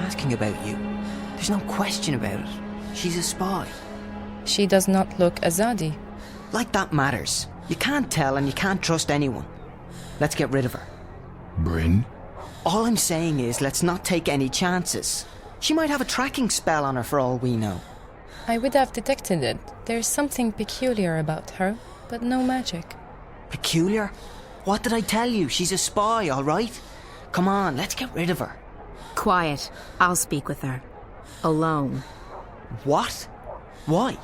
asking about you. There's no question about it. She's a spy. She does not look Azadi. Like that matters. You can't tell and you can't trust anyone. Let's get rid of her. Bryn? All I'm saying is let's not take any chances. She might have a tracking spell on her for all we know. I would have detected it. There's something peculiar about her, but no magic. Peculiar? What did I tell you? She's a spy, all right? Come on, let's get rid of her. Quiet. I'll speak with her. Alone. What? Why?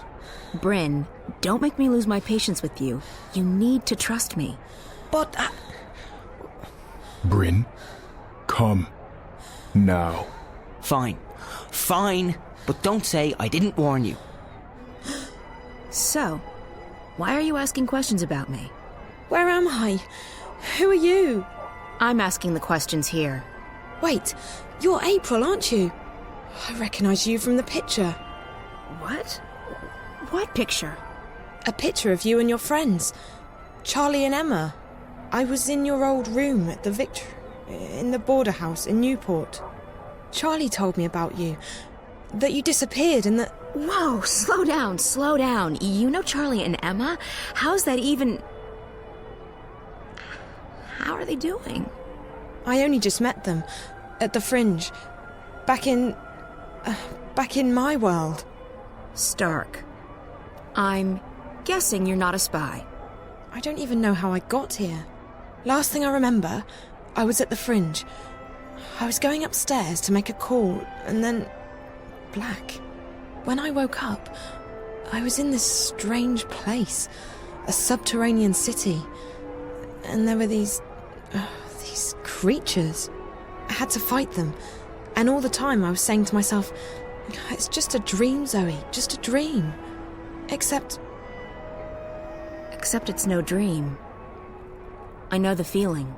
Bryn, don't make me lose my patience with you. You need to trust me. But... Bryn? Come. Now. Fine. Fine. But don't say I didn't warn you. So, why are you asking questions about me? Where am I? Who are you? I'm asking the questions here. Wait, you're April, aren't you? I recognize you from the picture. What? What picture? A picture of you and your friends. Charlie and Emma. I was in your old room at the in the border house in Newport. Charlie told me about you. That you disappeared and that... Whoa, slow down, slow down. You know Charlie and Emma? How's that even... How are they doing? I only just met them. At the Fringe. Back in my world. Stark. I'm guessing you're not a spy. I don't even know how I got here. Last thing I remember, I was at the Fringe. I was going upstairs to make a call, and then... black. When I woke up, I was in this strange place. A subterranean city. And there were these creatures. I had to fight them. And all the time I was saying to myself, it's just a dream, Zoe, just a dream. Except it's no dream. I know the feeling.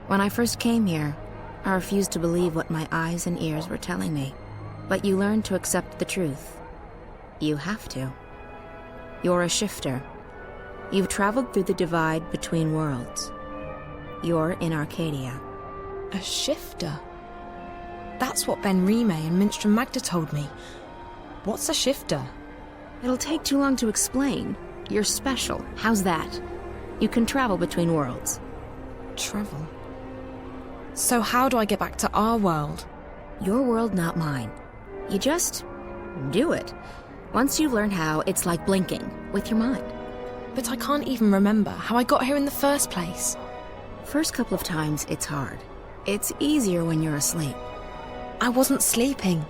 When I first came here, I refused to believe what my eyes and ears were telling me. But you learn to accept the truth. You have to. You're a shifter. You've traveled through the divide between worlds. You're in Arcadia. a shifter. That's what Ben Rime and Minstrom Magda told me. What's a shifter? It'll take too long to explain. You're special. How's that? You can travel between worlds. Travel? So how do I get back to our world? Your world, not mine. You just do it. Once you learn how, it's like blinking with your mind. But I can't even remember how I got here in the first place. First couple of times, it's hard. It's easier when you're asleep. I wasn't sleeping.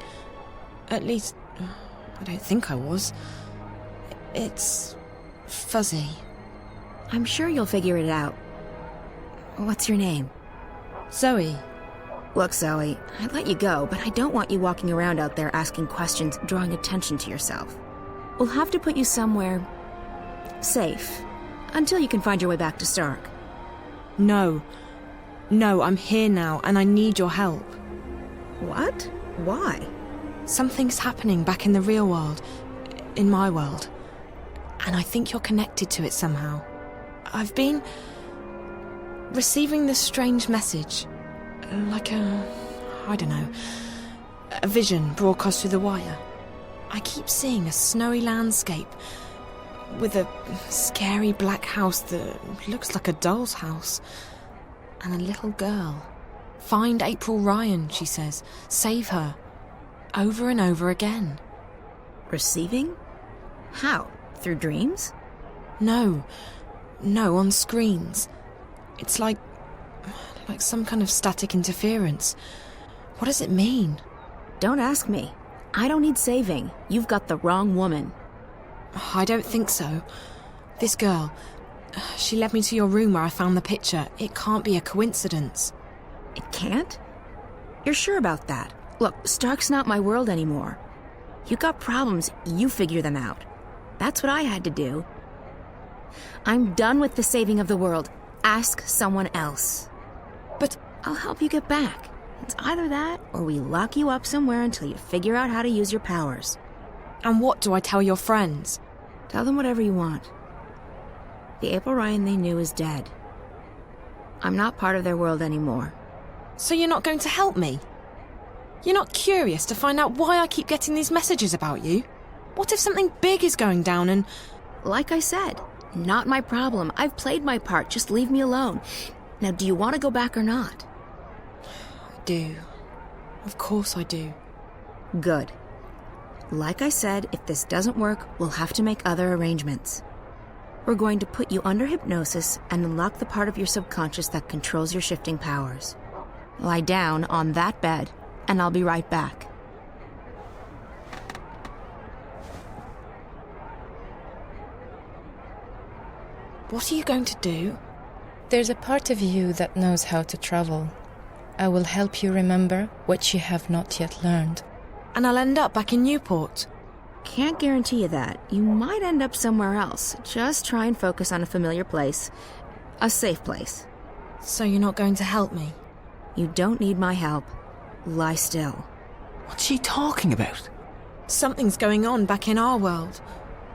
At least, I don't think I was. It's fuzzy. I'm sure you'll figure it out. What's your name? Zoe. Look, Zoe, I'd let you go, but I don't want you walking around out there asking questions, drawing attention to yourself. We'll have to put you somewhere safe, until you can find your way back to Stark. No. No, I'm here now, and I need your help. What? Why? Something's happening back in the real world, in my world. And I think you're connected to it somehow. I've been receiving this strange message. Like I don't know, a vision broadcast through the wire. I keep seeing a snowy landscape with a scary black house that looks like a doll's house. And a little girl. Find April Ryan, she says. Save her. Over and over again. Receiving? How? Through dreams? No, on screens. It's like some kind of static interference. What does it mean? Don't ask me. I don't need saving. You've got the wrong woman. I don't think so. This girl, she led me to your room where I found the picture. It can't be a coincidence. It can't? You're sure about that? Look, Stark's not my world anymore. You got problems, you figure them out. That's what I had to do. I'm done with the saving of the world. Ask someone else. But I'll help you get back. It's either that, or we lock you up somewhere until you figure out how to use your powers. And what do I tell your friends? Tell them whatever you want. The April Ryan they knew is dead. I'm not part of their world anymore. So you're not going to help me? You're not curious to find out why I keep getting these messages about you? What if something big is going down and... Like I said, not my problem. I've played my part. Just leave me alone. Now, do you want to go back or not? I do. Of course I do. Good. Like I said, if this doesn't work, we'll have to make other arrangements. We're going to put you under hypnosis and unlock the part of your subconscious that controls your shifting powers. Lie down on that bed, and I'll be right back. What are you going to do? There's a part of you that knows how to travel. I will help you remember what you have not yet learned. And I'll end up back in Newport. Can't guarantee you that. You might end up somewhere else. Just try and focus on a familiar place. A safe place. So you're not going to help me? You don't need my help. Lie still. What's she talking about? Something's going on back in our world.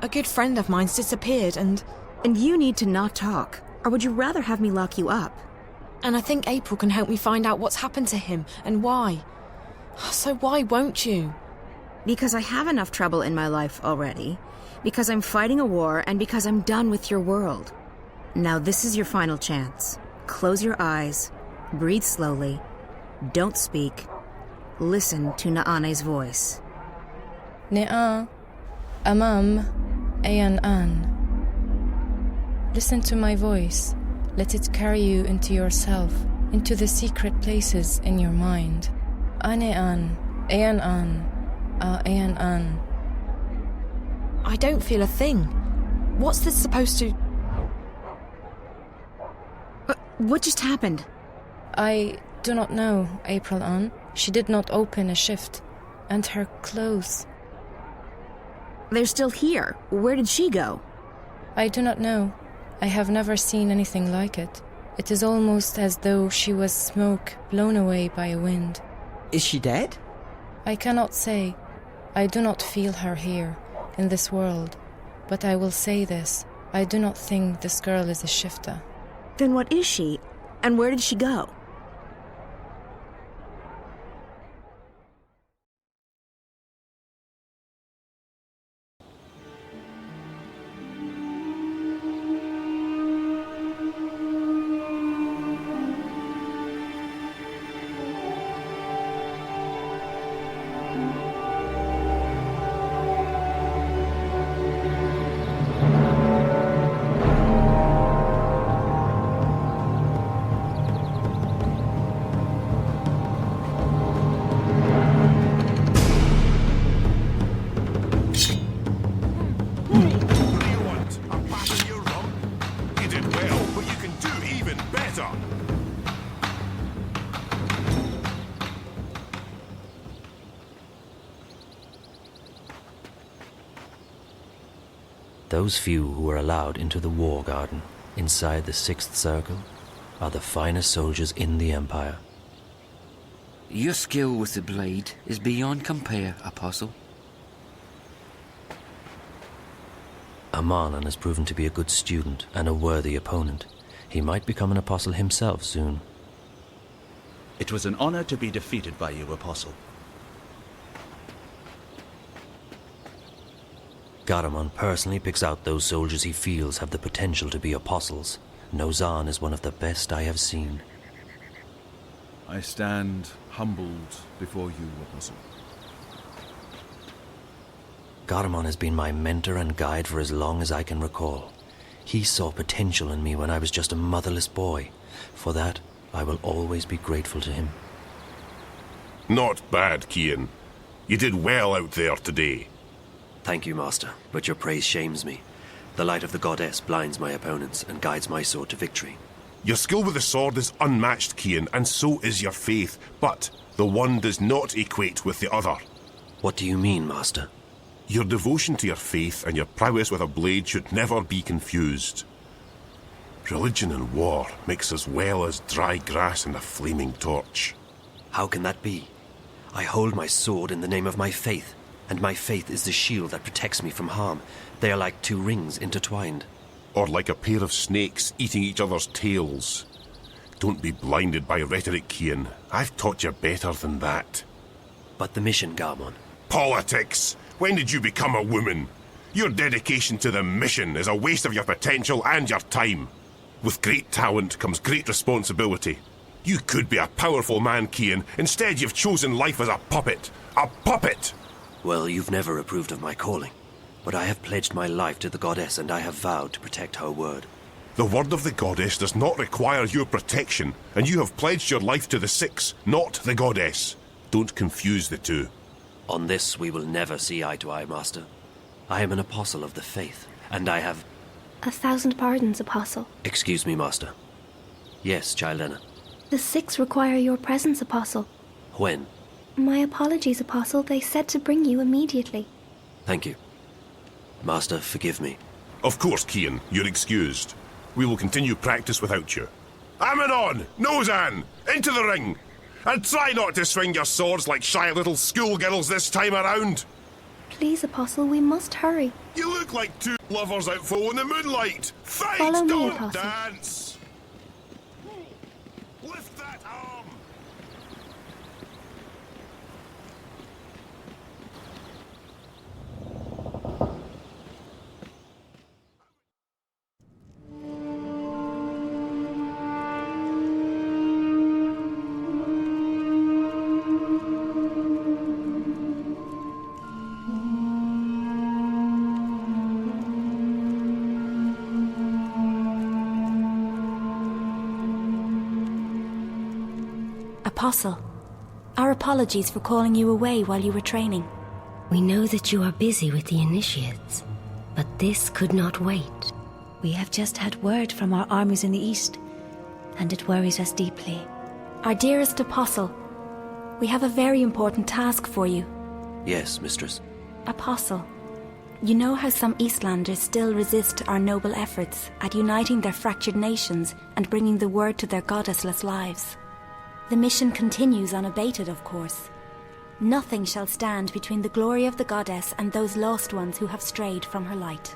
A good friend of mine's disappeared and you need to not talk. Or would you rather have me lock you up? And I think April can help me find out what's happened to him and why. So why won't you? Because I have enough trouble in my life already. Because I'm fighting a war and because I'm done with your world. Now this is your final chance. Close your eyes. Breathe slowly. Don't speak. Listen to Naane's voice. Ne'a, Amam, Ayan An. Listen to my voice. Let it carry you into yourself, into the secret places in your mind. Ane'an, Ayan An, Ayan An. I don't feel a thing. What's this supposed to... What just happened? I do not know, April An. She did not open a shift. And her clothes. They're still here. Where did she go? I do not know. I have never seen anything like it. It is almost as though she was smoke blown away by a wind. Is she dead? I cannot say. I do not feel her here, in this world. But I will say this. I do not think this girl is a shifter. Then what is she? And where did she go? Those few who are allowed into the war garden, inside the Sixth Circle, are the finest soldiers in the Empire. Your skill with the blade is beyond compare, Apostle. Amanan has proven to be a good student and a worthy opponent. He might become an apostle himself soon. It was an honor to be defeated by you, Apostle. Garamond personally picks out those soldiers he feels have the potential to be apostles. Nozan is one of the best I have seen. I stand humbled before you, Apostle. Garamond has been my mentor and guide for as long as I can recall. He saw potential in me when I was just a motherless boy. For that, I will always be grateful to him. Not bad, Kian. You did well out there today. Thank you, Master, but your praise shames me. The light of the goddess blinds my opponents and guides my sword to victory. Your skill with the sword is unmatched, Kian, and so is your faith, but the one does not equate with the other. What do you mean, Master? Your devotion to your faith and your prowess with a blade should never be confused. Religion and war mix as well as dry grass and a flaming torch. How can that be? I hold my sword in the name of my faith, and my faith is the shield that protects me from harm. They are like two rings intertwined. Or like a pair of snakes eating each other's tails. Don't be blinded by rhetoric, Kian. I've taught you better than that. But the mission, Garmon. Politics! When did you become a woman? Your dedication to the mission is a waste of your potential and your time. With great talent comes great responsibility. You could be a powerful man, Kian. Instead, you've chosen life as a puppet. A puppet! Well, you've never approved of my calling. But I have pledged my life to the goddess, and I have vowed to protect her word. The word of the goddess does not require your protection, and you have pledged your life to the Six, not the goddess. Don't confuse the two. On this we will never see eye to eye, Master. I am an apostle of the faith, and I have... 1,000 pardons, Apostle. Excuse me, Master. Yes, Childena. The Six require your presence, Apostle. When? My apologies, Apostle. They said to bring you immediately. Thank you. Master, forgive me. Of course, Kian, you're excused. We will continue practice without you. Ammonon! Nozan! Into the ring! And try not to swing your swords like shy little schoolgirls this time around! Please, Apostle, we must hurry. You look like two lovers out full in the moonlight! Fight, Follow me, don't Apostle. dance! Lift that arm! Apostle, our apologies for calling you away while you were training. We know that you are busy with the initiates, but this could not wait. We have just had word from our armies in the east, and it worries us deeply. Our dearest Apostle, we have a very important task for you. Yes, Mistress. Apostle, you know how some Eastlanders still resist our noble efforts at uniting their fractured nations and bringing the word to their goddessless lives. The mission continues unabated, of course. Nothing shall stand between the glory of the goddess and those lost ones who have strayed from her light.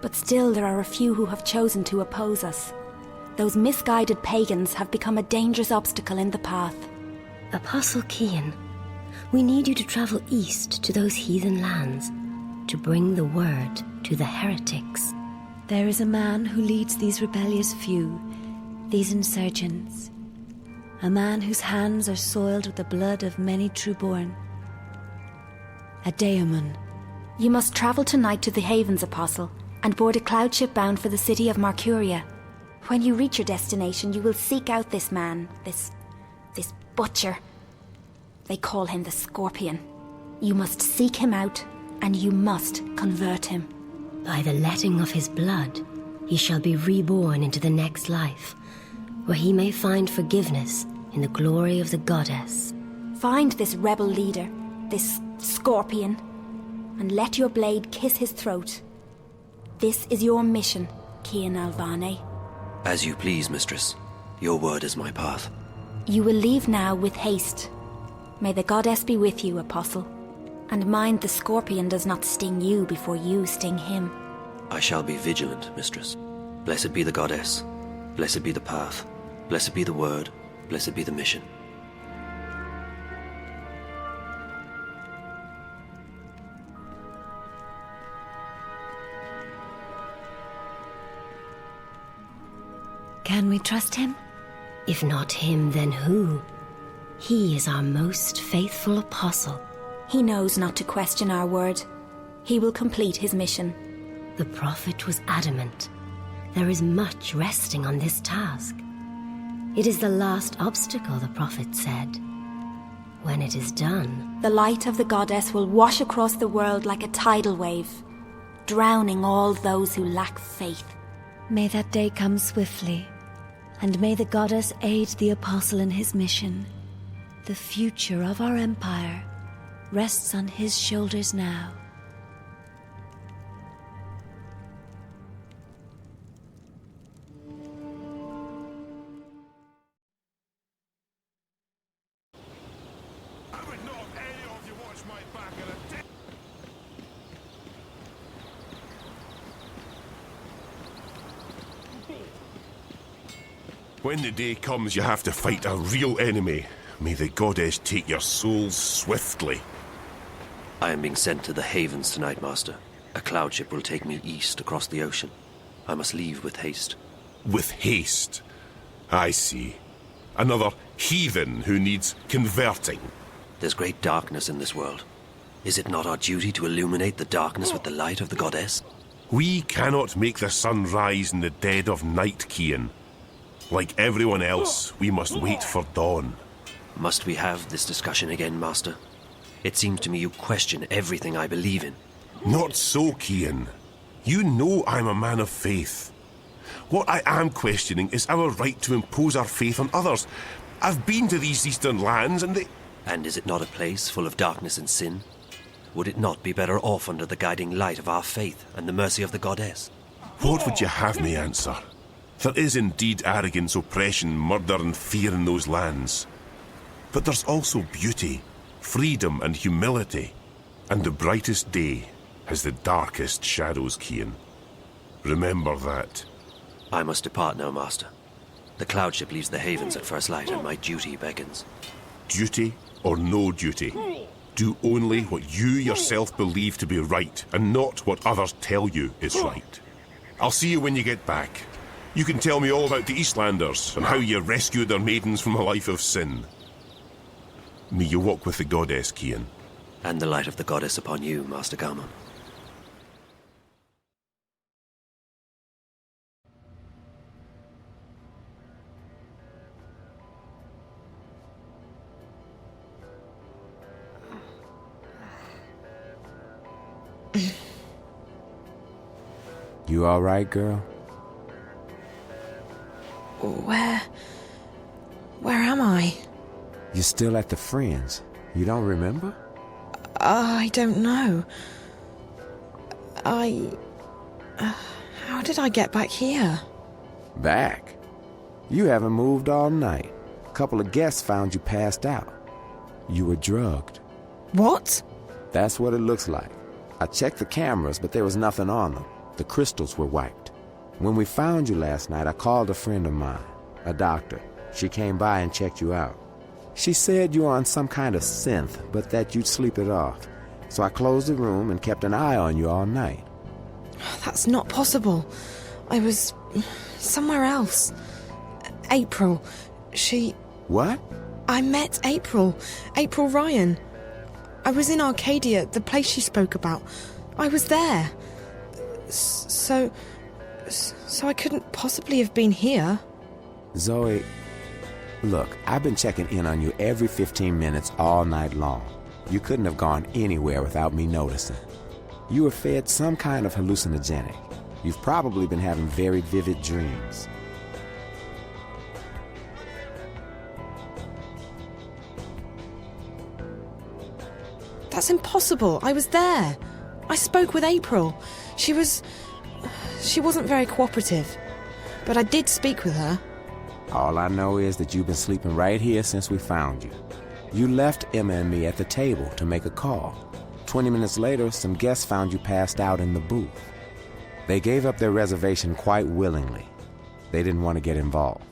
But still there are a few who have chosen to oppose us. Those misguided pagans have become a dangerous obstacle in the path. Apostle Kian, we need you to travel east to those heathen lands, to bring the word to the heretics. There is a man who leads these rebellious few, these insurgents. A man whose hands are soiled with the blood of many true-born. A daemon. You must travel tonight to the Havens, Apostle, and board a cloud ship bound for the city of Marcuria. When you reach your destination, you will seek out this man, this butcher. They call him the Scorpion. You must seek him out, and you must convert him. By the letting of his blood, he shall be reborn into the next life, where he may find forgiveness in the glory of the goddess. Find this rebel leader, this Scorpion, and let your blade kiss his throat. This is your mission, Kian Alvane. As you please, Mistress. Your word is my path. You will leave now with haste. May the goddess be with you, Apostle. And mind the Scorpion does not sting you before you sting him. I shall be vigilant, Mistress. Blessed be the goddess. Blessed be the path. Blessed be the word. Blessed be the mission. Can we trust him? If not him, then who? He is our most faithful apostle. He knows not to question our word. He will complete his mission. The prophet was adamant. There is much resting on this task. It is the last obstacle, the prophet said. When it is done, the light of the goddess will wash across the world like a tidal wave, drowning all those who lack faith. May that day come swiftly, and may the goddess aid the apostle in his mission. The future of our empire rests on his shoulders now. When the day comes, you have to fight a real enemy. May the goddess take your souls swiftly. I am being sent to the Havens tonight, Master. A cloud ship will take me east across the ocean. I must leave with haste. With haste? I see. Another heathen who needs converting. There's great darkness in this world. Is it not our duty to illuminate the darkness with the light of the goddess? We cannot make the sun rise in the dead of night, Cian. Like everyone else, we must wait for dawn. Must we have this discussion again, Master? It seems to me you question everything I believe in. Not so, Cian. You know I'm a man of faith. What I am questioning is our right to impose our faith on others. I've been to these eastern lands and they... And is it not a place full of darkness and sin? Would it not be better off under the guiding light of our faith and the mercy of the goddess? What would you have me answer? There is indeed arrogance, oppression, murder and fear in those lands. But there's also beauty, freedom and humility. And the brightest day has the darkest shadows, Cian. Remember that. I must depart now, Master. The cloud ship leaves the Havens at first light and my duty beckons. Duty or no duty? Do only what you yourself believe to be right and not what others tell you is right. I'll see you when you get back. You can tell me all about the Eastlanders and how you rescued their maidens from a life of sin. May you walk with the goddess, Cian. And the light of the goddess upon you, Master Garmon. You all right, girl? Where am I? You're still at the Friends. You don't remember? I don't know. How did I get back here? Back? You haven't moved all night. A couple of guests found you passed out. You were drugged. What? That's what it looks like. I checked the cameras, but there was nothing on them. The crystals were wiped. When we found you last night, I called a friend of mine, a doctor. She came by and checked you out. She said you were on some kind of synth, but that you'd sleep it off. So I closed the room and kept an eye on you all night. That's not possible. I was somewhere else. April, she... What? I met April. April Ryan. I was in Arcadia, the place she spoke about. I was there. So I couldn't possibly have been here. Zoe, look, I've been checking in on you every 15 minutes all night long. You couldn't have gone anywhere without me noticing. You were fed some kind of hallucinogenic. You've probably been having very vivid dreams. That's impossible. I was there. I spoke with April. She wasn't very cooperative. But I did speak with her. All I know is that you've been sleeping right here since we found you. You left Emma and me at the table to make a call. 20 minutes later, some guests found you passed out in the booth. They gave up their reservation quite willingly. They didn't want to get involved.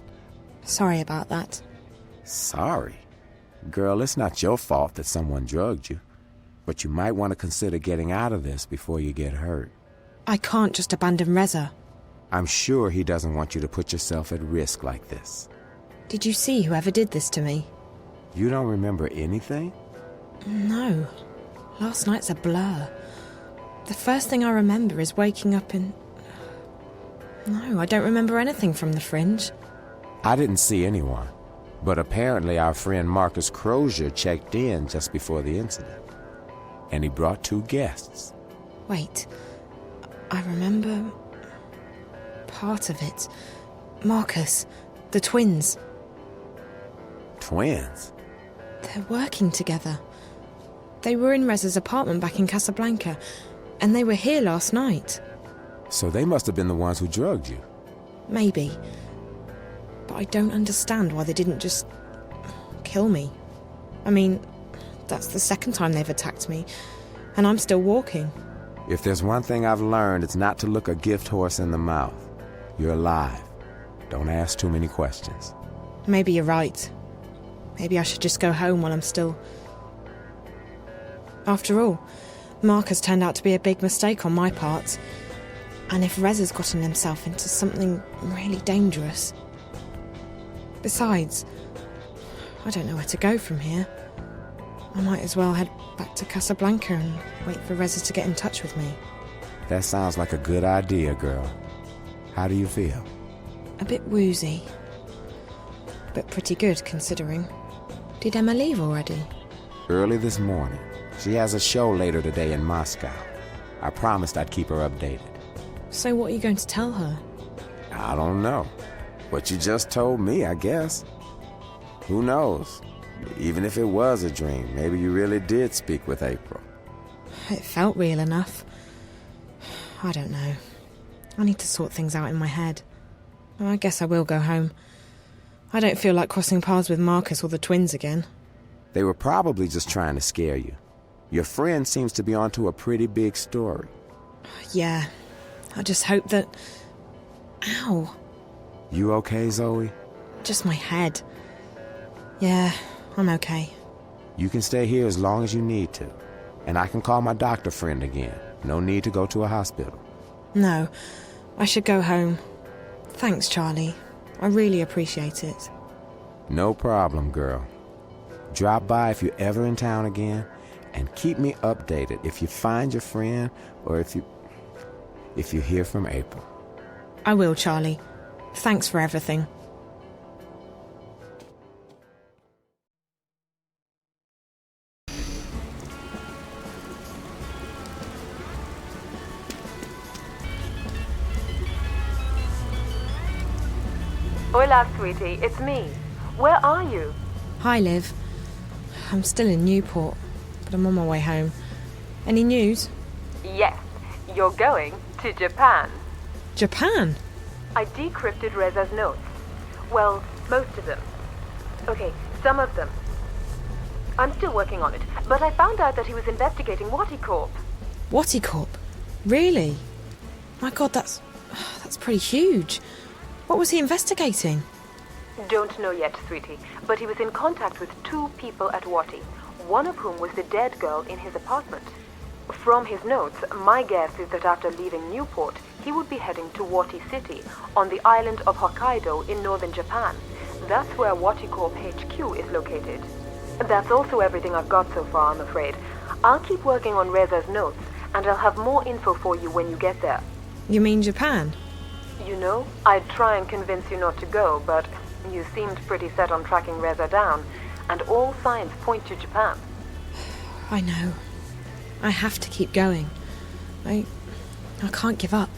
Sorry about that. Sorry? Girl, it's not your fault that someone drugged you. But you might want to consider getting out of this before you get hurt. I can't just abandon Reza. I'm sure he doesn't want you to put yourself at risk like this. Did you see whoever did this to me? You don't remember anything? No. Last night's a blur. The first thing I remember is waking up in... No, I don't remember anything from the Fringe. I didn't see anyone. But apparently our friend Marcus Crozier checked in just before the incident. And he brought 2 guests. Wait. I remember... part of it. Marcus. The twins. Twins? They're working together. They were in Reza's apartment back in Casablanca, and they were here last night. So they must have been the ones who drugged you. Maybe. But I don't understand why they didn't just... kill me. I mean, that's the second time they've attacked me, and I'm still walking. If there's one thing I've learned, it's not to look a gift horse in the mouth. You're alive. Don't ask too many questions. Maybe you're right. Maybe I should just go home while I'm still... After all, Mark has turned out to be a big mistake on my part. And if Rez has gotten himself into something really dangerous... Besides, I don't know where to go from here. I might as well head back to Casablanca and wait for Reza to get in touch with me. That sounds like a good idea, girl. How do you feel? A bit woozy. But pretty good, considering. Did Emma leave already? Early this morning. She has a show later today in Moscow. I promised I'd keep her updated. So what are you going to tell her? I don't know. What you just told me, I guess. Who knows? Even if it was a dream, maybe you really did speak with April. It felt real enough. I don't know. I need to sort things out in my head. I guess I will go home. I don't feel like crossing paths with Marcus or the twins again. They were probably just trying to scare you. Your friend seems to be onto a pretty big story. Yeah. I just hope that... Ow. You okay, Zoe? Just my head. Yeah, I'm okay. You can stay here as long as you need to. And I can call my doctor friend again. No need to go to a hospital. No, I should go home. Thanks, Charlie. I really appreciate it. No problem, girl. Drop by if you're ever in town again, and keep me updated if you find your friend or if you hear from April. I will, Charlie. Thanks for everything. Hola, sweetie, it's me. Where are you? Hi, Liv. I'm still in Newport, but I'm on my way home. Any news? Yes, you're going to Japan. Japan? I decrypted Reza's notes. Well, most of them. Okay, some of them. I'm still working on it, but I found out that he was investigating Watticorp. Watticorp? Really? My God, that's pretty huge. What was he investigating? Don't know yet, sweetie, but he was in contact with 2 people at Watti, one of whom was the dead girl in his apartment. From his notes, my guess is that after leaving Newport, he would be heading to Watti City, on the island of Hokkaido in northern Japan. That's where Watticorp HQ is located. That's also everything I've got so far, I'm afraid. I'll keep working on Reza's notes, and I'll have more info for you when you get there. You mean Japan? You know, I'd try and convince you not to go, but you seemed pretty set on tracking Reza down, and all signs point to Japan. I know. I have to keep going. I can't give up.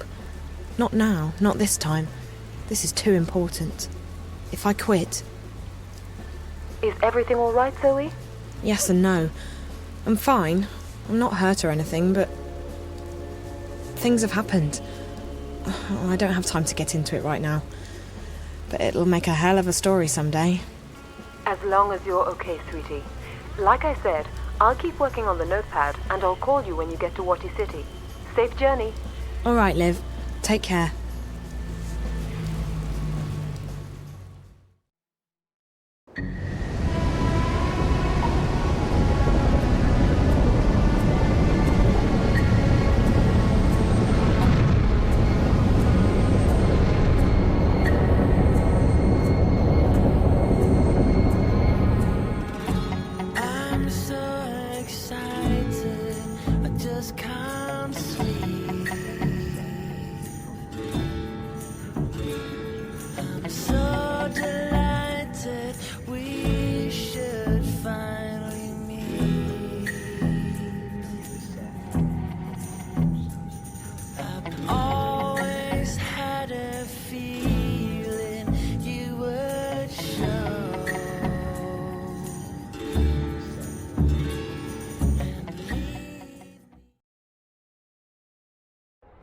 Not now, not this time. This is too important. If I quit... Is everything all right, Zoe? Yes and no. I'm fine. I'm not hurt or anything, but... things have happened. I don't have time to get into it right now. But it'll make a hell of a story someday. As long as you're okay, sweetie. Like I said, I'll keep working on the notepad, and I'll call you when you get to Watti City. Safe journey. All right, Liv. Take care.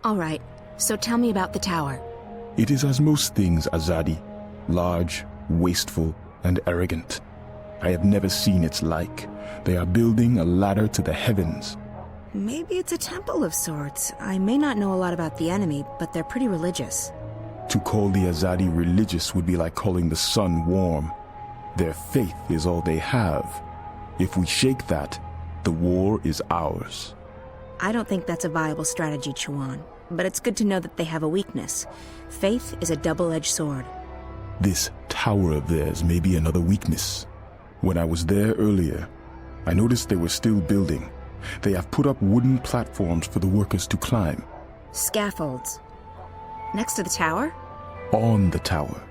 All right, so tell me about the tower. It is as most things, Azadi. Large, wasteful, and arrogant. I have never seen its like. They are building a ladder to the heavens. Maybe it's a temple of sorts. I may not know a lot about the enemy, but they're pretty religious. To call the Azadi religious would be like calling the sun warm. Their faith is all they have. If we shake that, the war is ours. I don't think that's a viable strategy, Chuan, but it's good to know that they have a weakness. Faith is a double-edged sword. This tower of theirs may be another weakness. When I was there earlier, I noticed they were still building. They have put up wooden platforms for the workers to climb. Scaffolds. Next to the tower? On the tower.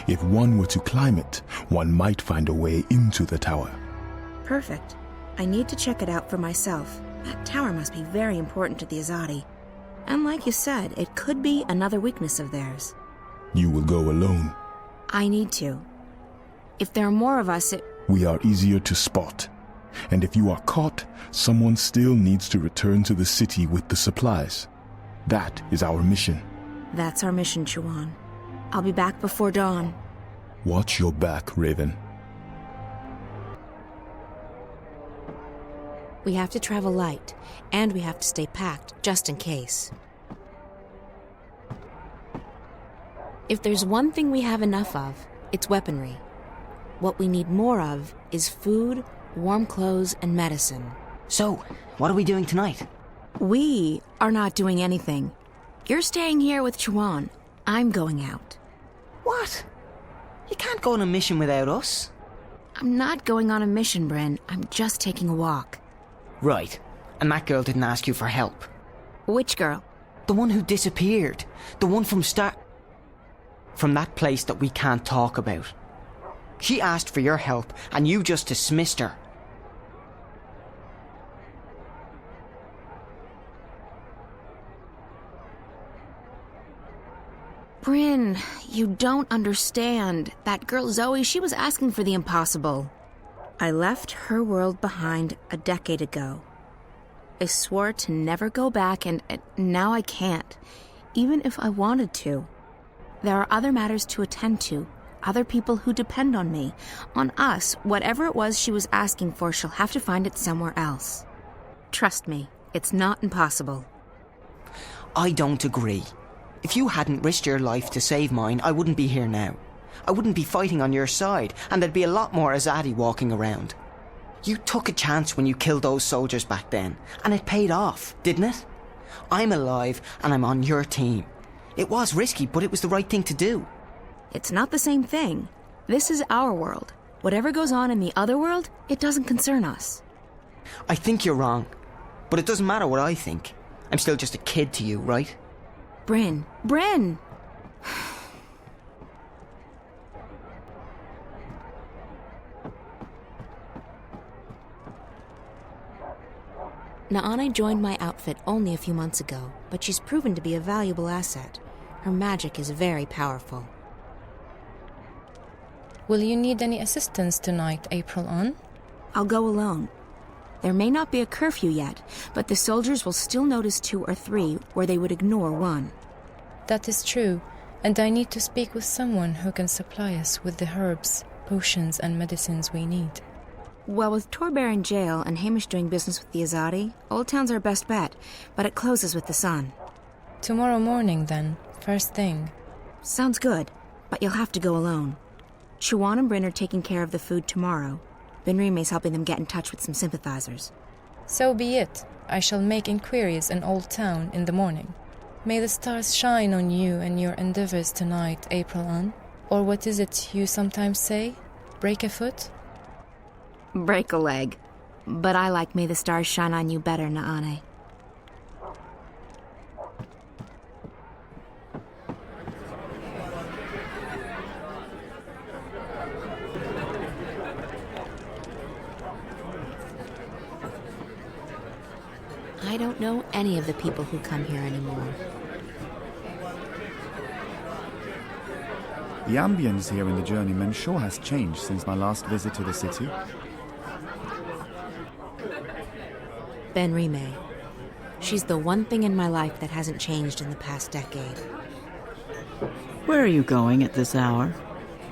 If one were to climb it, one might find a way into the tower. Perfect. I need to check it out for myself. That tower must be very important to the Azadi. And like you said, it could be another weakness of theirs. You will go alone. I need to. If there are more of us, We are easier to spot. And if you are caught, someone still needs to return to the city with the supplies. That is our mission. That's our mission, Chuan. I'll be back before dawn. Watch your back, Raven. We have to travel light, and we have to stay packed, just in case. If there's one thing we have enough of, it's weaponry. What we need more of is food, warm clothes, and medicine. So, what are we doing tonight? We are not doing anything. You're staying here with Chuan. I'm going out. What? You can't go on a mission without us. I'm not going on a mission, Bryn. I'm just taking a walk. Right. And that girl didn't ask you for help. Which girl? The one who disappeared. The one from that place that we can't talk about. She asked for your help, and you just dismissed her. Bryn, you don't understand. That girl Zoe, she was asking for the impossible. I left her world behind a decade ago. I swore to never go back, and now I can't, even if I wanted to. There are other matters to attend to, other people who depend on me, on us. Whatever it was she was asking for, she'll have to find it somewhere else. Trust me, it's not impossible. I don't agree. If you hadn't risked your life to save mine, I wouldn't be here now. I wouldn't be fighting on your side, and there'd be a lot more Azadi walking around. You took a chance when you killed those soldiers back then, and it paid off, didn't it? I'm alive, and I'm on your team. It was risky, but it was the right thing to do. It's not the same thing. This is our world. Whatever goes on in the other world, it doesn't concern us. I think you're wrong, but it doesn't matter what I think. I'm still just a kid to you, right? Bryn! Bryn! Naane joined my outfit only a few months ago, but she's proven to be a valuable asset. Her magic is very powerful. Will you need any assistance tonight, April on? I'll go alone. There may not be a curfew yet, but the soldiers will still notice 2 or 3 where they would ignore 1. That is true, and I need to speak with someone who can supply us with the herbs, potions, and medicines we need. Well, with Torbear in jail and Hamish doing business with the Azadi, Old Town's our best bet, but it closes with the sun. Tomorrow morning, then, first thing. Sounds good, but you'll have to go alone. Chuan and Bryn are taking care of the food tomorrow. Benrime's helping them get in touch with some sympathizers. So be it. I shall make inquiries in Old Town in the morning. May the stars shine on you and your endeavors tonight, April on. Or what is it you sometimes say? Break a foot? Break a leg. But I like May the Stars Shine on You better, Naane. I don't know any of the people who come here anymore. The ambience here in the Journeyman sure has changed since my last visit to the city. Benrime. She's the one thing in my life that hasn't changed in the past decade. Where are you going at this hour?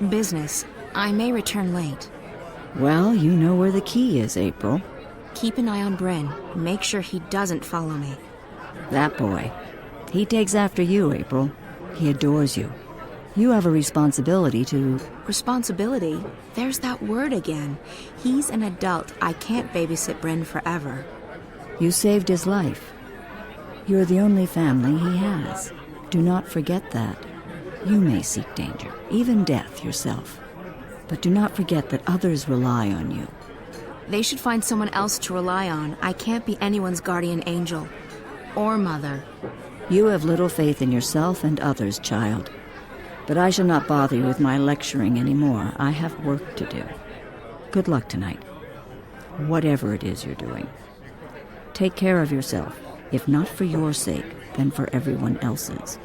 Business. I may return late. Well, you know where the key is, April. Keep an eye on Bryn. Make sure he doesn't follow me. That boy. He takes after you, April. He adores you. You have a responsibility to... Responsibility? There's that word again. He's an adult. I can't babysit Bryn forever. You saved his life. You're the only family he has. Do not forget that. You may seek danger, even death yourself. But do not forget that others rely on you. They should find someone else to rely on. I can't be anyone's guardian angel. Or mother. You have little faith in yourself and others, child. But I shall not bother you with my lecturing anymore. I have work to do. Good luck tonight. Whatever it is you're doing. Take care of yourself. If not for your sake, then for everyone else's.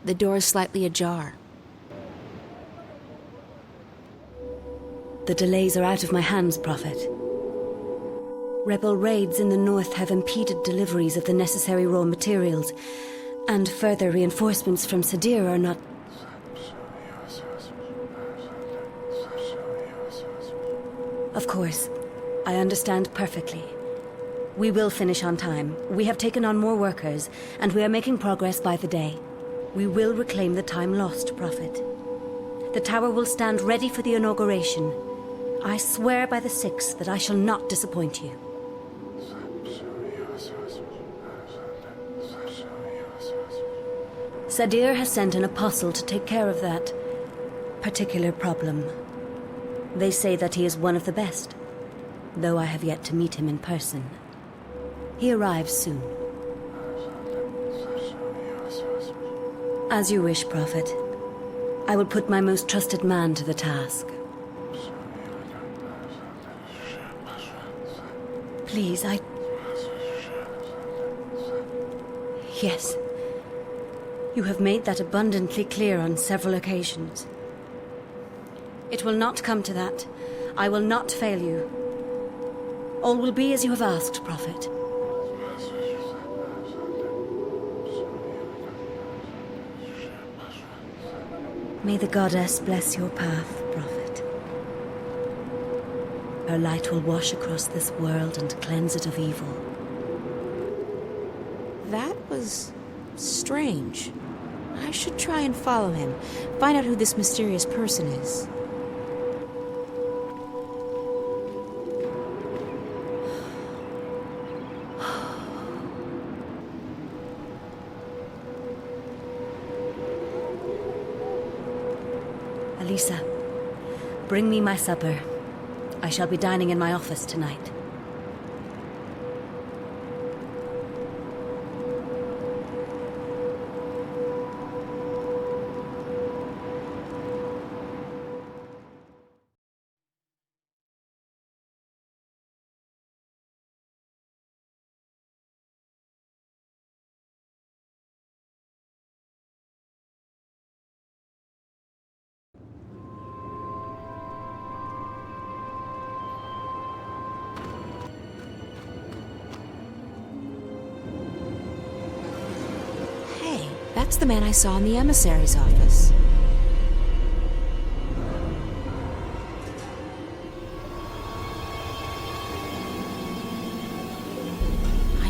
The door is slightly ajar. The delays are out of my hands, Prophet. Rebel raids in the north have impeded deliveries of the necessary raw materials, and further reinforcements from Sadir are not... Of course, I understand perfectly. We will finish on time. We have taken on more workers, and we are making progress by the day. We will reclaim the time lost, Prophet. The tower will stand ready for the inauguration. I swear by the Six that I shall not disappoint you. Sadir has sent an apostle to take care of that particular problem. They say that he is one of the best, though I have yet to meet him in person. He arrives soon. As you wish, Prophet. I will put my most trusted man to the task. Please, Yes. You have made that abundantly clear on several occasions. It will not come to that. I will not fail you. All will be as you have asked, Prophet. May the goddess bless your path, Prophet. Her light will wash across this world and cleanse it of evil. That was strange. I should try and follow him, find out who this mysterious person is. Elisa, bring me my supper. I shall be dining in my office tonight. That's the man I saw in the emissary's office.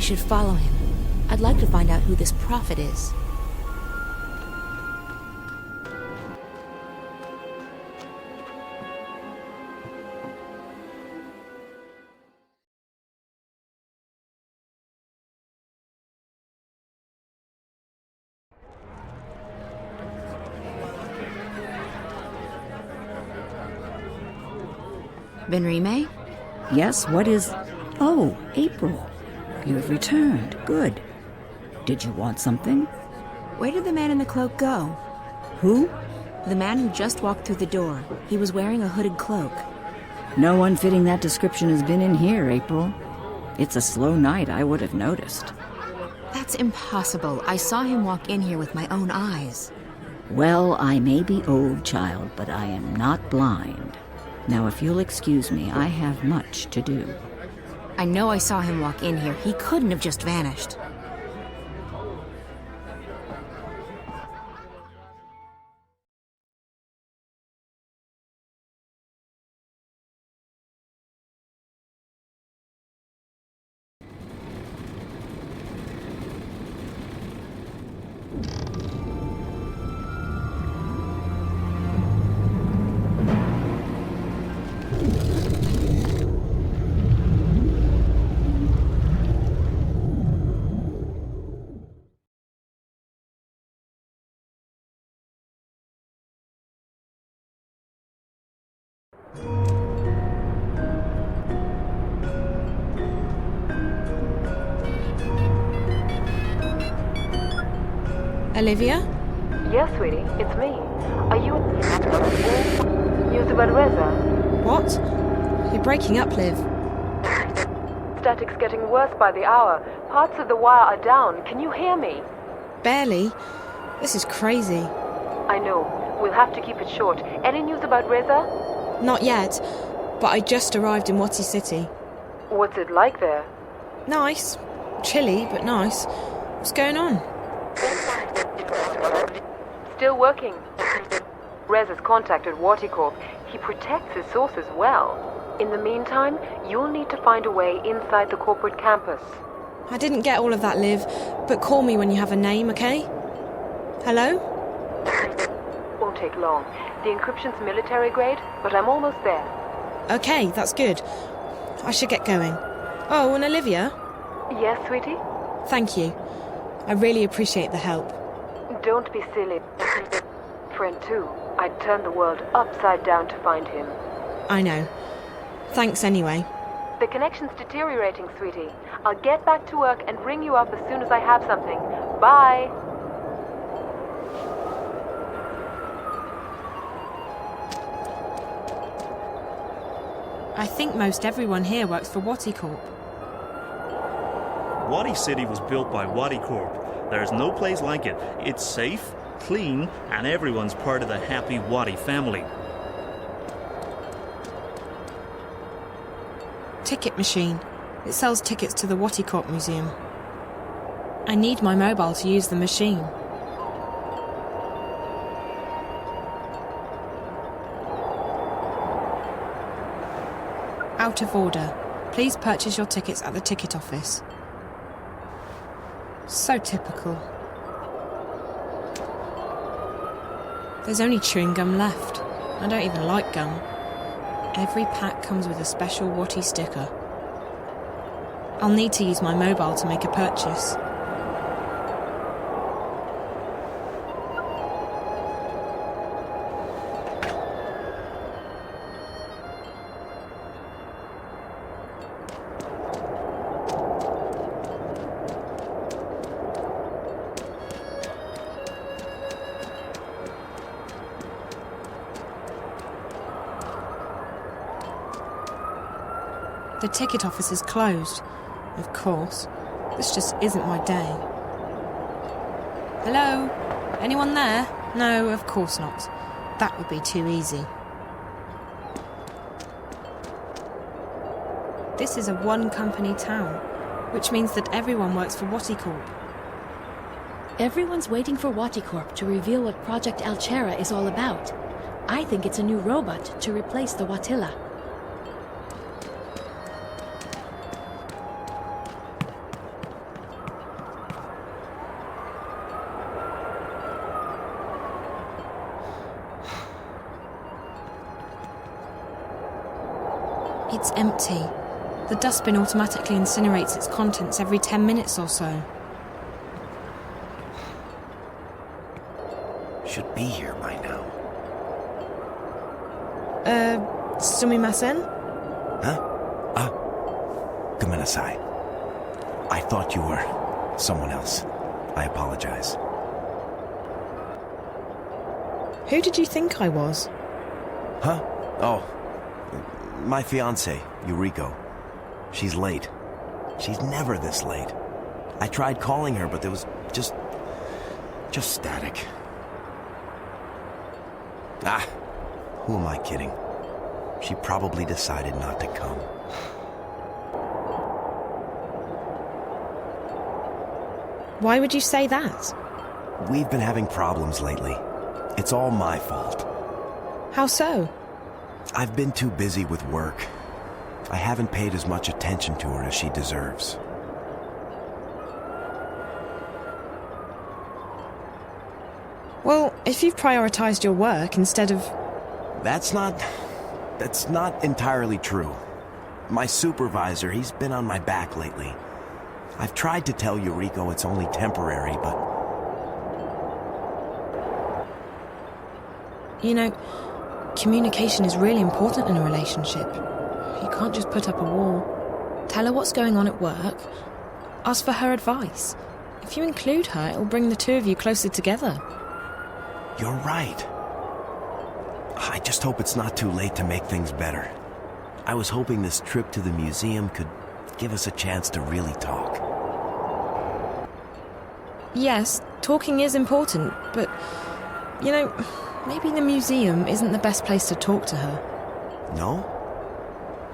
should follow him. I'd like to find out who this prophet is. Benrime? Yes, what is... Oh, April. You have returned. Good. Did you want something? Where did the man in the cloak go? Who? The man who just walked through the door. He was wearing a hooded cloak. No one fitting that description has been in here, April. It's a slow night, I would have noticed. That's impossible. I saw him walk in here with my own eyes. Well, I may be old, child, but I am not blind. Now, if you'll excuse me, I have much to do. I know I saw him walk in here. He couldn't have just vanished. Olivia? Yes, sweetie, it's me. Are you news about Reza? What? You're breaking up, Liv. Static's getting worse by the hour. Parts of the wire are down. Can you hear me? Barely. This is crazy. I know. We'll have to keep it short. Any news about Reza? Not yet, but I just arrived in Wati City. What's it like there? Nice. Chilly, but nice. What's going on? Still working. Reza's contacted Waticorp. He protects his sources well. In the meantime, you'll need to find a way inside the corporate campus. I didn't get all of that, Liv, but call me when you have a name, okay? Hello? Won't take long. The encryption's military grade, but I'm almost there. Okay, that's good. I should get going. Oh, and Olivia? Yes, sweetie? Thank you. I really appreciate the help. Don't be silly. Friend too. I'd turn the world upside down to find him. I know. Thanks anyway. The connection's deteriorating, sweetie. I'll get back to work and ring you up as soon as I have something. Bye! I think most everyone here works for Waticorp. Wati City was built by Waticorp. There's no place like it. It's safe, clean, and everyone's part of the happy Wati family. Ticket machine. It sells tickets to the Waticorp Museum. I need my mobile to use the machine. Out of order. Please purchase your tickets at the ticket office. So typical. There's only chewing gum left. I don't even like gum. Every pack comes with a special Wati sticker. I'll need to use my mobile to make a purchase. The ticket office is closed. Of course. This just isn't my day. Hello? Anyone there? No, of course not. That would be too easy. This is a one-company town, which means that everyone works for Waticorp. Everyone's waiting for Waticorp to reveal what Project Alchera is all about. I think it's a new robot to replace the Watilla. It's empty. The dustbin automatically incinerates its contents every 10 minutes or so. Should be here by now. Sumimasen? Huh? Gomenasai. I thought you were someone else. I apologize. Who did you think I was? Huh? Oh, my fiancée, Yuriko. She's late. She's never this late. I tried calling her, but there was just static. Who am I kidding? She probably decided not to come. Why would you say that? We've been having problems lately. It's all my fault. How so? I've been too busy with work. I haven't paid as much attention to her as she deserves. Well, if you've prioritized your work instead of... That's not entirely true. My supervisor, he's been on my back lately. I've tried to tell Yuriko it's only temporary, but... You know, communication is really important in a relationship. You can't just put up a wall. Tell her what's going on at work. Ask for her advice. If you include her, it'll bring the two of you closer together. You're right. I just hope it's not too late to make things better. I was hoping this trip to the museum could give us a chance to really talk. Yes, talking is important, but, you know, maybe the museum isn't the best place to talk to her. No?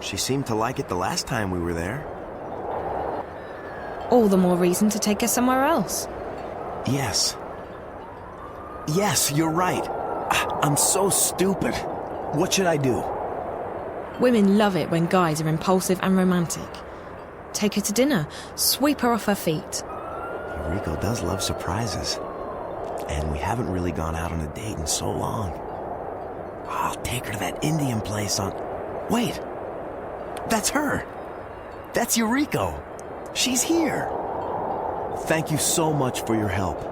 She seemed to like it the last time we were there. All the more reason to take her somewhere else. Yes. Yes, you're right. I'm so stupid. What should I do? Women love it when guys are impulsive and romantic. Take her to dinner. Sweep her off her feet. Yuriko does love surprises. And we haven't really gone out on a date in so long. I'll take her to that Indian place on... Wait! That's her! That's Yuriko! She's here! Thank you so much for your help.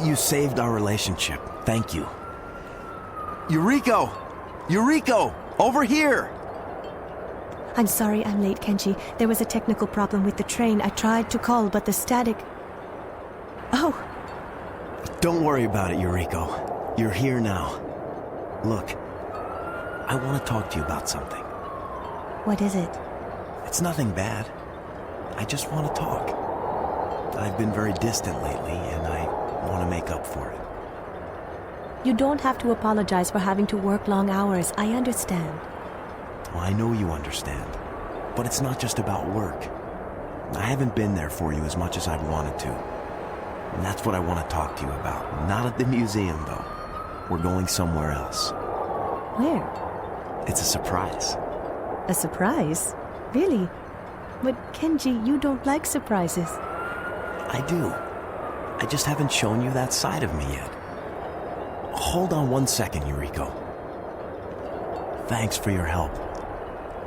You saved our relationship. Thank you. Yuriko! Yuriko! Over here! I'm sorry I'm late, Kenji. There was a technical problem with the train. I tried to call, but the static... Oh! Don't worry about it, Yuriko. You're here now. Look, I want to talk to you about something. What is it? It's nothing bad. I just want to talk. I've been very distant lately, and I want to make up for it. You don't have to apologize for having to work long hours. I understand. Well, I know you understand. But it's not just about work. I haven't been there for you as much as I've wanted to. And that's what I want to talk to you about. Not at the museum, though. We're going somewhere else. Where? It's a surprise. A surprise? Really? But Kenji, you don't like surprises. I do. I just haven't shown you that side of me yet. Hold on 1 second, Yuriko. Thanks for your help.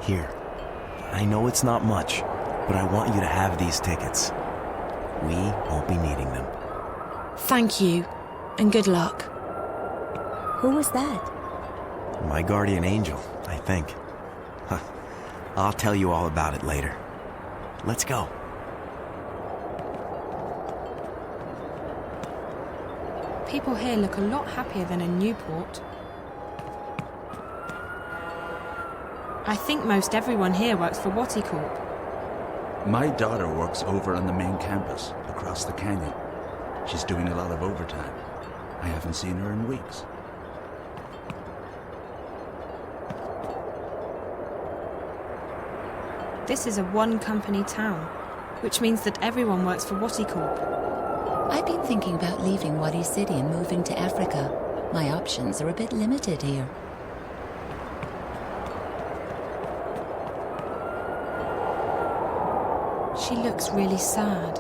Here. I know it's not much, but I want you to have these tickets. We won't be needing them. Thank you, and good luck. Who was that? My guardian angel, I think. I'll tell you all about it later. Let's go. People here look a lot happier than in Newport. I think most everyone here works for Wati Corp. My daughter works over on the main campus, across the canyon. She's doing a lot of overtime. I haven't seen her in weeks. This is a one-company town, which means that everyone works for Wati Corp. I've been thinking about leaving Wadi City and moving to Africa. My options are a bit limited here. She looks really sad.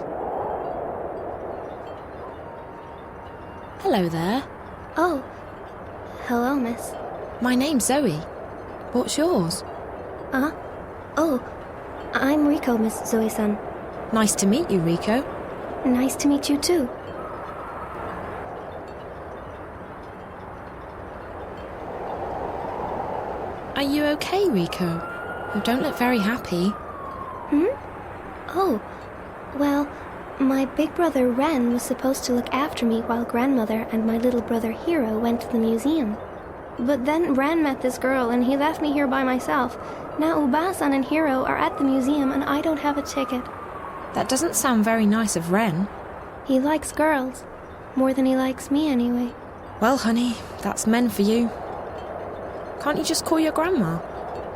Hello there. Oh, hello, miss. My name's Zoe. What's yours? Oh, I'm Rico, Miss Zoe-san. Nice to meet you, Rico. Nice to meet you too. Are you okay, Rico? You don't look very happy. Oh, well, my big brother Ren was supposed to look after me while grandmother and my little brother Hiro went to the museum. But then Ren met this girl and he left me here by myself. Now Uba-san and Hiro are at the museum and I don't have a ticket. That doesn't sound very nice of Ren. He likes girls. More than he likes me, anyway. Well, honey, that's men for you. Can't you just call your grandma?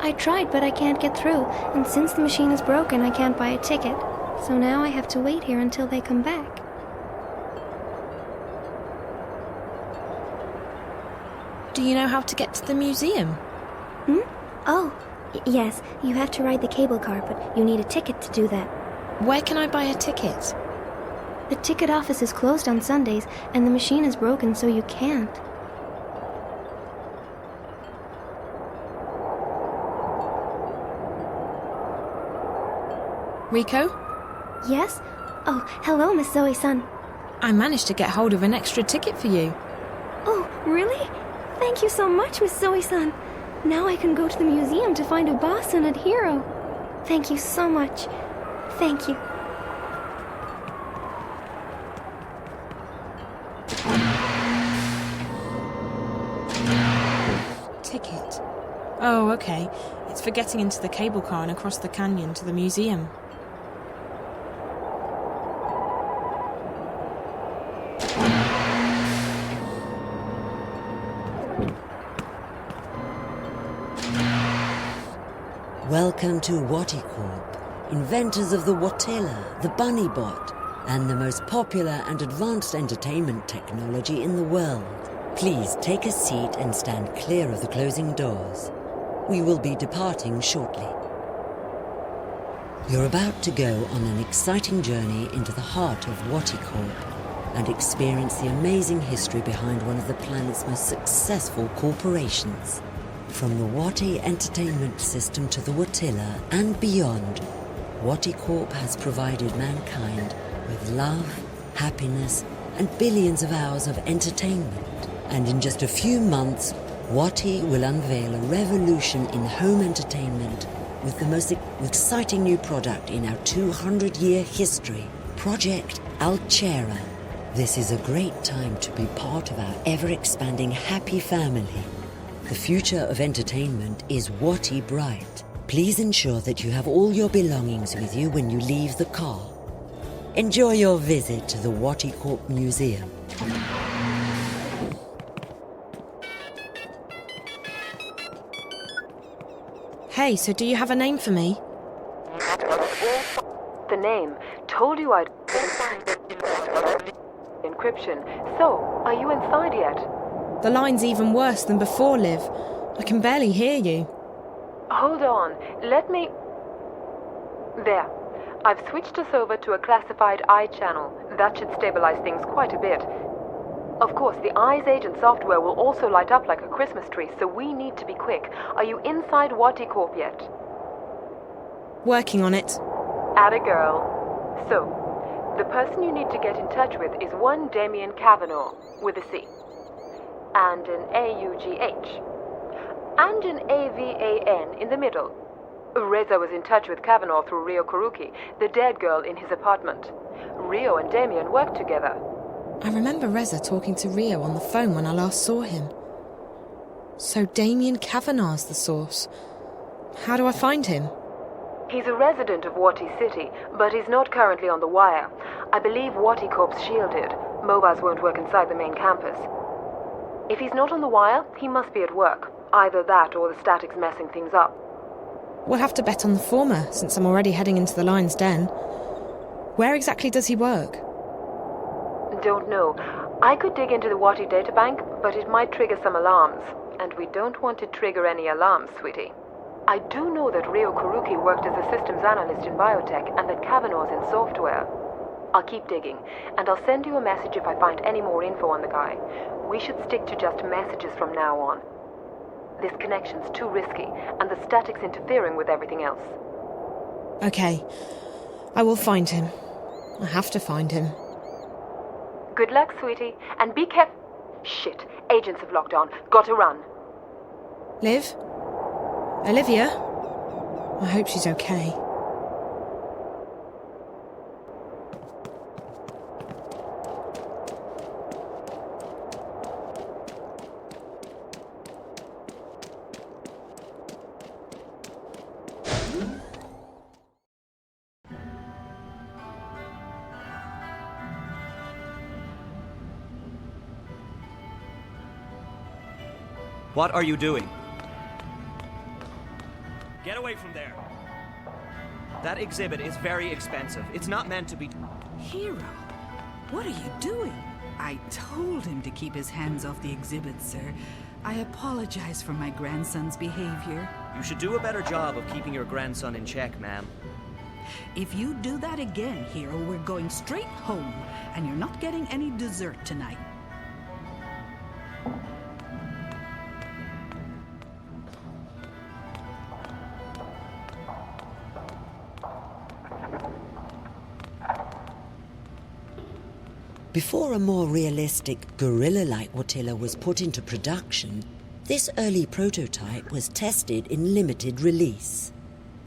I tried, but I can't get through. And since the machine is broken, I can't buy a ticket. So now I have to wait here until they come back. Do you know how to get to the museum? Oh, yes. You have to ride the cable car, but you need a ticket to do that. Where can I buy a ticket? The ticket office is closed on Sundays, and the machine is broken, so you can't. Rico? Yes? Oh, hello, Miss Zoe-san. I managed to get hold of an extra ticket for you. Oh, really? Thank you so much, Miss Zoe-san. Now I can go to the museum to find Uba-san and Hiro. Thank you so much. Thank you. Ticket. Oh, okay. It's for getting into the cable car and across the canyon to the museum. Welcome to Waticorp, inventors of the Watilla, the Bunny Bot, and the most popular and advanced entertainment technology in the world. Please take a seat and stand clear of the closing doors. We will be departing shortly. You're about to go on an exciting journey into the heart of Waticorp and experience the amazing history behind one of the planet's most successful corporations. From the Wati entertainment system to the Watilla and beyond, Waticorp has provided mankind with love, happiness, and billions of hours of entertainment. And in just a few months, Wati will unveil a revolution in home entertainment with the most exciting new product in our 200-year history, Project Altera. This is a great time to be part of our ever-expanding happy family. The future of entertainment is Wati bright. Please ensure that you have all your belongings with you when you leave the car. Enjoy your visit to the Waticorp Museum. Hey, so do you have a name for me? The name. Told you I'd... Encryption. So, are you inside yet? The line's even worse than before, Liv. I can barely hear you. Hold on. Let me... There. I've switched us over to a classified I channel. That should stabilize things quite a bit. Of course, the Eyes Agent software will also light up like a Christmas tree, so we need to be quick. Are you inside Waticorp yet? Working on it. Atta girl. So, the person you need to get in touch with is one Damien Kavanaugh, with a C. And an A-U-G-H. And an A-V-A-N in the middle. Reza was in touch with Kavanaugh through Rio Kuruki, the dead girl in his apartment. Rio and Damien worked together. I remember Reza talking to Rio on the phone when I last saw him. So Damien Kavanaugh's the source. How do I find him? He's a resident of Wati City, but he's not currently on the wire. I believe Waticorp's shielded. Mobiles won't work inside the main campus. If he's not on the wire, he must be at work. Either that or the static's messing things up. We'll have to bet on the former, since I'm already heading into the Lion's Den. Where exactly does he work? Don't know. I could dig into the Wati databank, but it might trigger some alarms. And we don't want to trigger any alarms, sweetie. I do know that Rio Kuruki worked as a systems analyst in biotech and that Kavanaugh's in software. I'll keep digging, and I'll send you a message if I find any more info on the guy. We should stick to just messages from now on. This connection's too risky, and the static's interfering with everything else. Okay. I will find him. I have to find him. Good luck, sweetie. And be careful. Shit. Agents have locked on. Gotta run. Liv? Olivia? I hope she's okay. What are you doing? Get away from there. That exhibit is very expensive. It's not meant to be... Hero, what are you doing? I told him to keep his hands off the exhibit, sir. I apologize for my grandson's behavior. You should do a better job of keeping your grandson in check, ma'am. If you do that again, Hero, we're going straight home, and you're not getting any dessert tonight. Before a more realistic, gorilla-like Watilla was put into production, this early prototype was tested in limited release.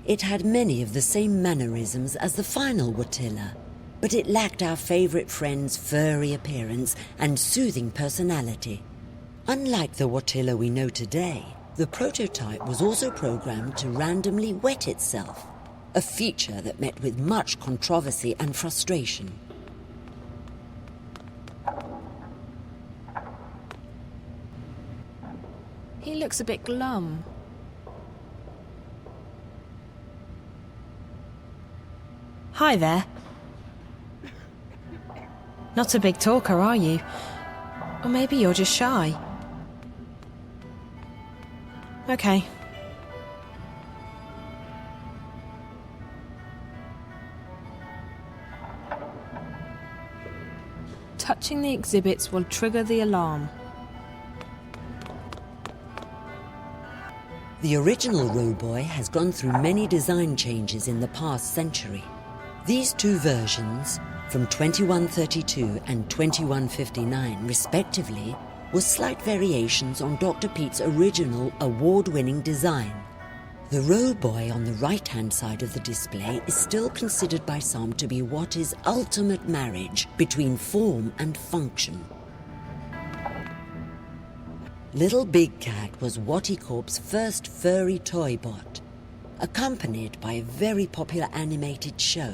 It had many of the same mannerisms as the final Watilla, but it lacked our favorite friend's furry appearance and soothing personality. Unlike the Watilla we know today, the prototype was also programmed to randomly wet itself, a feature that met with much controversy and frustration. He looks a bit glum. Hi there. Not a big talker, are you? Or maybe you're just shy. Okay. Touching the exhibits will trigger the alarm. The original Roboy has gone through many design changes in the past century. These two versions, from 2132 and 2159 respectively, were slight variations on Dr. Pete's original award-winning design. The Roboy on the right-hand side of the display is still considered by some to be what is ultimate marriage between form and function. Little Big Cat was Watticorp's first furry toy bot. Accompanied by a very popular animated show,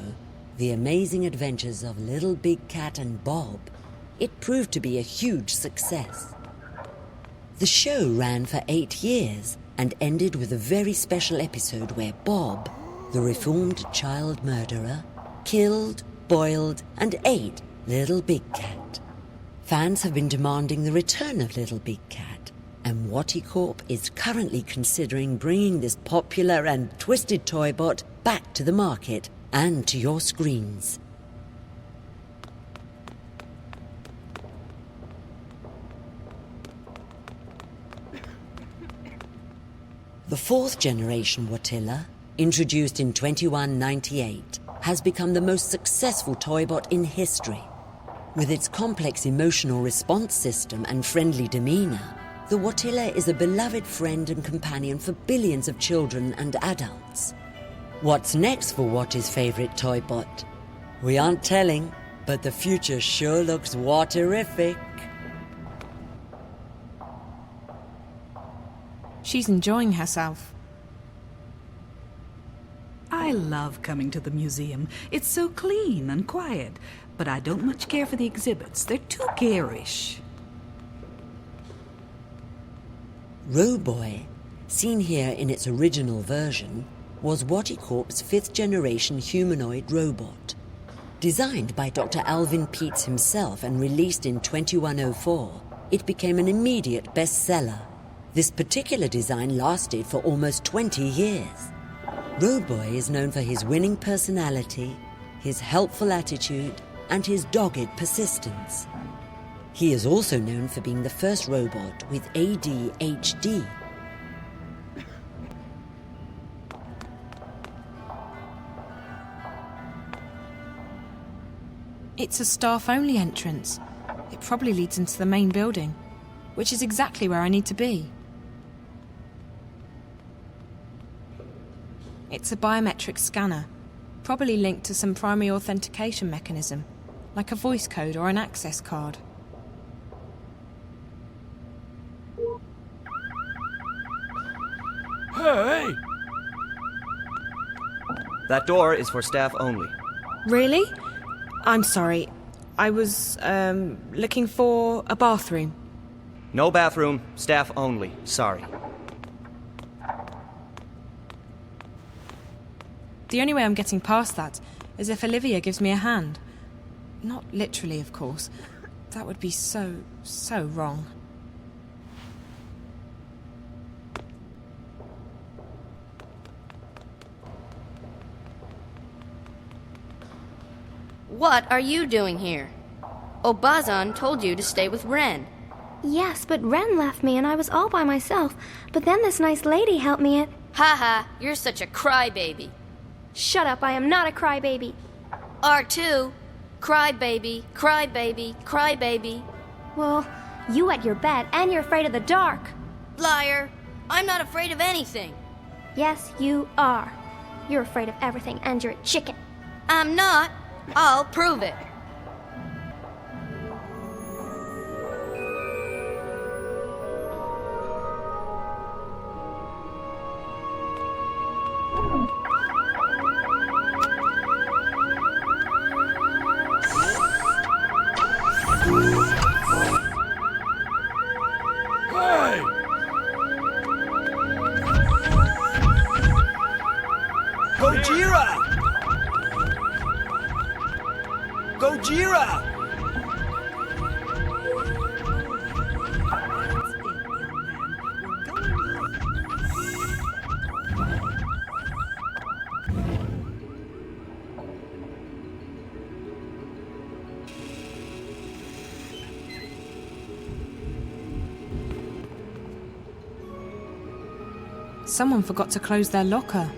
The Amazing Adventures of Little Big Cat and Bob, it proved to be a huge success. The show ran for 8 years and ended with a very special episode where Bob, the reformed child murderer, killed, boiled, and ate Little Big Cat. Fans have been demanding the return of Little Big Cat, and Watticorp is currently considering bringing this popular and twisted toy bot back to the market and to your screens. The fourth generation Watilla, introduced in 2198, has become the most successful toy bot in history. With its complex emotional response system and friendly demeanor, the Watilla is a beloved friend and companion for billions of children and adults. What's next for Watty's favorite toy bot? We aren't telling, but the future sure looks Watterific. She's enjoying herself. I love coming to the museum. It's so clean and quiet, but I don't much care for the exhibits. They're too garish. Roboy, seen here in its original version, was Watticorp's 5th generation humanoid robot. Designed by Dr. Alvin Peets himself and released in 2104, it became an immediate bestseller. This particular design lasted for almost 20 years. Roboy is known for his winning personality, his helpful attitude, and his dogged persistence. He is also known for being the first robot with ADHD. It's a staff-only entrance. It probably leads into the main building, which is exactly where I need to be. It's a biometric scanner, probably linked to some primary authentication mechanism, like a voice code or an access card. Hey! That door is for staff only. Really? I'm sorry. I was, looking for a bathroom. No bathroom, staff only. Sorry. The only way I'm getting past that is if Olivia gives me a hand. Not literally, of course. That would be so wrong. What are you doing here? Obazan told you to stay with Ren. Yes, but Ren left me and I was all by myself. But then this nice lady helped me at... Haha, you're such a crybaby. Shut up, I am not a crybaby. R2, crybaby, crybaby, crybaby. Well, you wet your bed and you're afraid of the dark. Liar, I'm not afraid of anything. Yes, you are. You're afraid of everything and you're a chicken. I'm not. I'll prove it. Hey! Gojira! Gojira! Someone forgot to close their locker.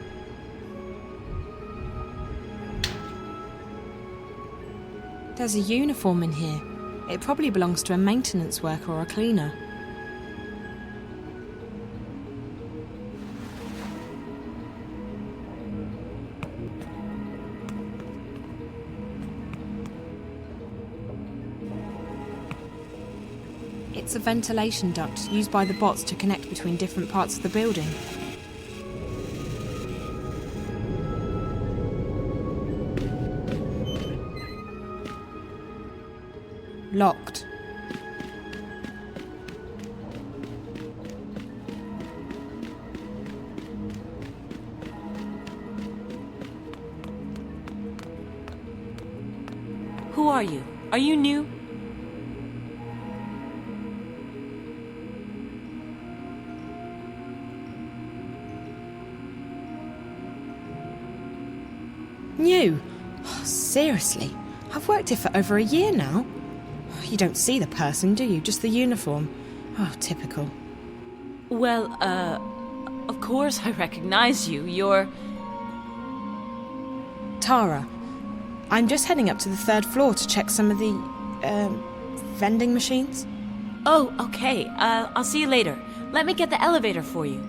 There's a uniform in here. It probably belongs to a maintenance worker or a cleaner. It's a ventilation duct used by the bots to connect between different parts of the building. Locked. Who are you? Are you new? New? Oh, seriously? I've worked here for over a year now. You don't see the person, do you? Just the uniform. Oh, typical. Well, of course I recognize you. You're... Tara. I'm just heading up to the 3rd floor to check some of the, vending machines. Oh, okay. I'll see you later. Let me get the elevator for you.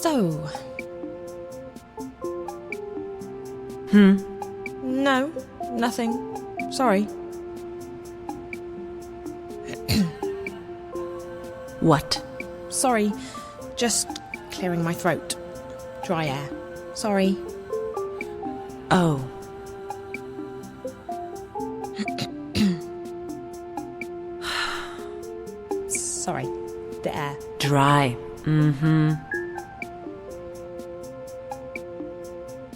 So... No, nothing. Sorry. What? Sorry. Just clearing my throat. Dry air. Sorry. Oh. Sorry. The air. Dry. Mm-hmm.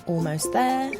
Almost there.